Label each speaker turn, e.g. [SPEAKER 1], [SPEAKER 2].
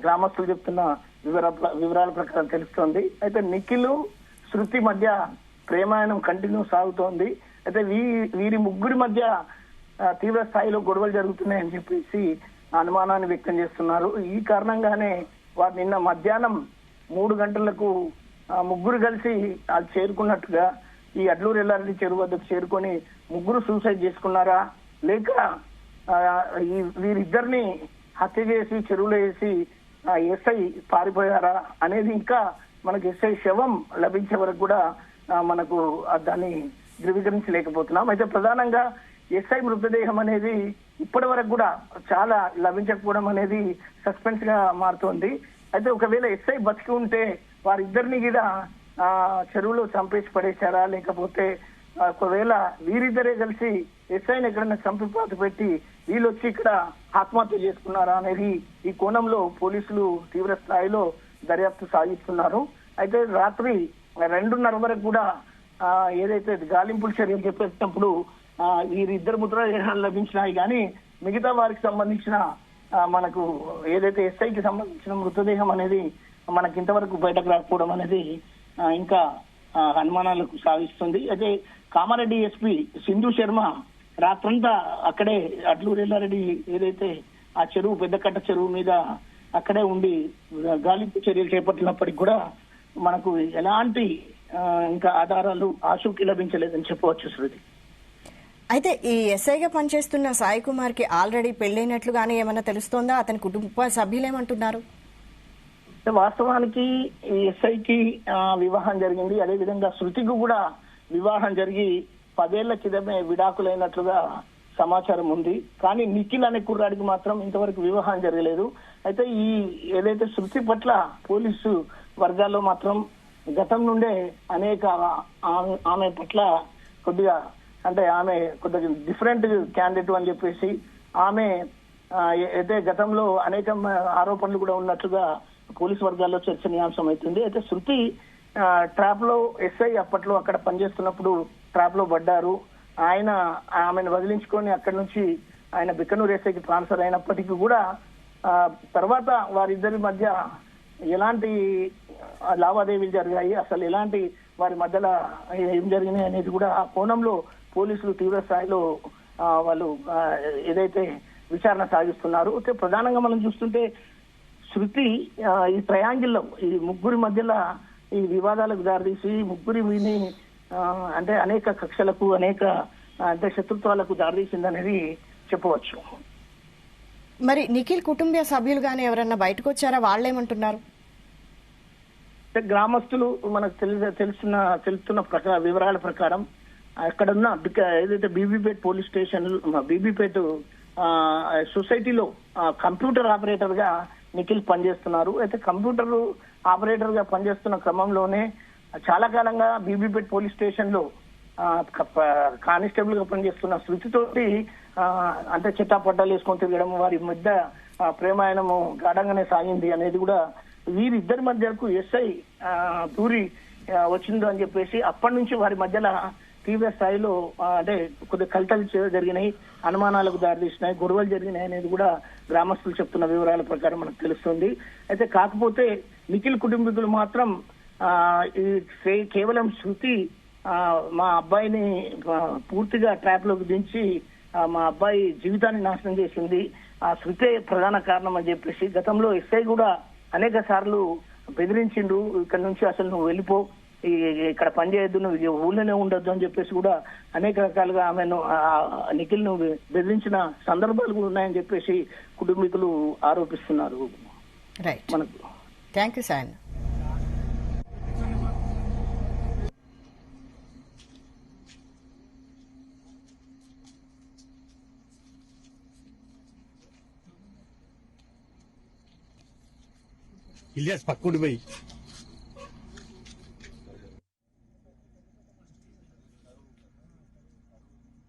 [SPEAKER 1] గ్రామస్తులు చెప్తున్న వివరాల ప్రకారం తెలుస్తోంది. అయితే నిఖిల్ శృతి మధ్య ప్రేమాయణం కంటిన్యూ సాగుతోంది. అయితే వీరి ముగ్గురి మధ్య తీవ్ర స్థాయిలో గొడవలు జరుగుతున్నాయని చెప్పేసి అనుమానాన్ని వ్యక్తం చేస్తున్నారు. ఈ కారణంగానే వారు నిన్న మధ్యాహ్నం 3 గంటలకు ముగ్గురు కలిసి అది చేరుకున్నట్టుగా ఈ అడ్లూరు ఎల్లారెడ్డి చెరువు వద్దకు చేరుకొని ముగ్గురు సూసైడ్ చేసుకున్నారా, లేక వీరిద్దరిని హత్య చేసి చెరువులో వేసి ఎస్ఐ పారిపోయారా అనేది ఇంకా మనకు ఎస్ఐ శవం లభించే వరకు కూడా మనకు దాన్ని ధృవీకరించలేకపోతున్నాం. అయితే ప్రధానంగా ఎస్ఐ మృతదేహం అనేది ఇప్పటి వరకు కూడా చాలా లభించకపోవడం అనేది సస్పెన్స్ గా మారుతోంది. అయితే ఒకవేళ ఎస్ఐ బతికి ఉంటే వారిద్దరిని కూడా చెరువులో చంపేసి పడేశారా, లేకపోతే ఒకవేళ వీరిద్దరే కలిసి ఎస్ఐని ఎక్కడైనా చంపిపాత పెట్టి వీళ్ళు వచ్చి ఇక్కడ ఆత్మహత్య చేసుకున్నారా అనేది ఈ కోణంలో పోలీసులు తీవ్ర స్థాయిలో దర్యాప్తు సాగిస్తున్నారు. అయితే రాత్రి 2:30 వరకు కూడా ఏదైతే గాలింపుల చర్యలు చెప్పేటప్పుడు వీరిద్దరు మృతదేహాలు లభించినాయి, కానీ మిగతా వారికి సంబంధించిన మనకు ఏదైతే ఎస్ఐకి సంబంధించిన మృతదేహం అనేది మనకి ఇంతవరకు బయటకు రాకపోవడం అనేది ఇంకా అనుమానాలకు సాగిస్తుంది. అయితే కామారెడ్డి ఎస్పీ సింధు శర్మ రాత్రంతా అక్కడే అడ్లూరు ఎల్లారెడ్డి ఏదైతే ఆ చెరువు పెద్దకట్ట చెరువు మీద అక్కడే ఉండి గాలింపు చర్యలు చేపట్టినప్పటికీ కూడా మనకు ఎలాంటి ఇంకా ఆధారాలు ఆచూకీ లభించలేదని చెప్పవచ్చు శృతి.
[SPEAKER 2] అయితే ఈ ఎస్ఐగా పనిచేస్తున్న సాయి కుమార్ కి ఆల్రెడీ పెళ్లైనట్లుగానే ఏమన్నా తెలుస్తోందా? అతని కుటుంబ సభ్యులు ఏమంటున్నారు?
[SPEAKER 1] వాస్తవానికి ఈ ఎస్ఐకి వివాహం జరిగింది. అదేవిధంగా శృతికి కూడా వివాహం జరిగి 10 ఏళ్ల క్రితమే విడాకులైనట్లుగా సమాచారం ఉంది. కానీ నిఖిల్ అనే కుర్రాడికి మాత్రం ఇంతవరకు వివాహం జరగలేదు. అయితే ఈ ఏదైతే శృతి పట్ల పోలీసు వర్గాల్లో మాత్రం గతం నుండే అనేక ఆమె పట్ల కొద్దిగా అంటే ఆమె కొద్దిగా డిఫరెంట్ క్యాండిడేట్ అని చెప్పేసి ఆమె అయితే గతంలో అనేక ఆరోపణలు కూడా ఉన్నట్లుగా పోలీసు వర్గాల్లో చర్చనీయాంశం అవుతుంది. అయితే శృతి ట్రాప్ లో ఎస్ఐ అప్పట్లో అక్కడ పనిచేస్తున్నప్పుడు ట్రాప్ లో పడ్డారు. ఆమెను వదిలించుకొని అక్కడి నుంచి ఆయన బిక్కనూరు ఎస్ఐకి ట్రాన్స్ఫర్ అయినప్పటికీ కూడా తర్వాత వారిద్దరి మధ్య ఎలాంటి లావాదేవీలు జరిగాయి, అసలు ఎలాంటి వారి మధ్యలో ఏం జరిగినాయి అనేది కూడా ఆ కోణంలో పోలీసులు తీవ్ర స్థాయిలో వాళ్ళు ఏదైతే విచారణ సాగిస్తున్నారు. అయితే ప్రధానంగా మనం చూస్తుంటే శృతి ఈ ట్రయాంగిల్లో ఈ ముగ్గురి మధ్యలో ఈ వివాదాలకు దారితీసి ముగ్గురిని అంటే అనేక కక్షలకు అనేక అంటే శత్రుత్వాలకు దారితీసిందనేది చెప్పవచ్చు.
[SPEAKER 2] మరి నిఖిల్ కుటుంబ సభ్యులు గానీ ఎవరన్నా బయటకు వచ్చారా? వాళ్ళేమంటున్నారు?
[SPEAKER 1] గ్రామస్తులు మనకు తెలుస్తున్న వివరాల ప్రకారం అక్కడున్న ఏదైతే బీబీపేట్ పోలీస్ స్టేషన్ బీబీపేట్ సొసైటీలో కంప్యూటర్ ఆపరేటర్ గా నిఖిల్ పనిచేస్తున్నారు. అయితే కంప్యూటర్ ఆపరేటర్ గా పనిచేస్తున్న క్రమంలోనే చాలా కాలంగా బీబీపేట్ పోలీస్ స్టేషన్ లో కానిస్టేబుల్ గా పనిచేస్తున్న శృతితోటి అంటే చిట్టాపట్టాలు వేసుకొని తిరగడం, వారి మధ్య ప్రేమాయణము గాఢంగానే సాగింది అనేది కూడా వీరిద్దరి మధ్యకు ఎస్ఐ దూరి వచ్చిందో అని చెప్పేసి అప్పటి నుంచి వారి మధ్యలో తీవ్ర స్థాయిలో అంటే కొద్దిగా కలతలు జరిగినాయి, అనుమానాలకు దారితీసినాయి, గొడవలు జరిగినాయి అనేది కూడా గ్రామస్తులు చెప్తున్న వివరాల ప్రకారం మనకు తెలుస్తుంది. అయితే కాకపోతే నిఖిల్ కుటుంబీకులు మాత్రం కేవలం శృతి మా అబ్బాయిని పూర్తిగా ట్రాప్ లోకి దించి మా అబ్బాయి జీవితాన్ని నాశనం చేసింది, ఆ శృతే ప్రధాన కారణం అని చెప్పేసి గతంలో ఎస్ఐ కూడా అనేక సార్లు బెదిరించిండు, ఇక్కడ నుంచి అసలు నువ్వు వెళ్ళిపో, ఇక్కడ పనిచేయద్దు, నువ్వు ఊళ్ళోనే ఉండొద్దు అని చెప్పేసి కూడా అనేక రకాలుగా ఆమెను నిఖిల్ ను బెదిరించిన సందర్భాలు కూడా ఉన్నాయని చెప్పేసి కుటుంబీకులు ఆరోపిస్తున్నారు.
[SPEAKER 2] మనకు థ్యాంక్ యూ సార్.
[SPEAKER 3] ఇలియాస్ పక్కుండి పోయి